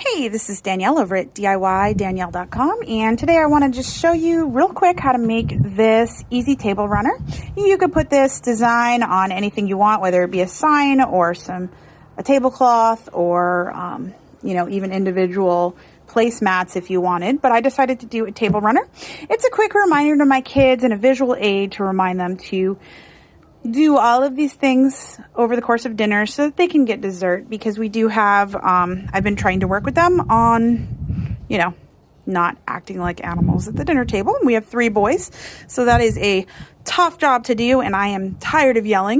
Hey, this is Danielle over at DIYDanielle.com, and today I want to just show you real quick how to make this easy table runner. You could put this design on anything you want, whether it be a sign or a tablecloth or even individual placemats if you wanted, but I decided to do a table runner. It's a quick reminder to my kids and a visual aid to remind them to do all of these things over the course of dinner so that they can get dessert, because we do have, I've been trying to work with them on, not acting like animals at the dinner table. We have 3 boys, so that is a tough job to do, and I am tired of yelling.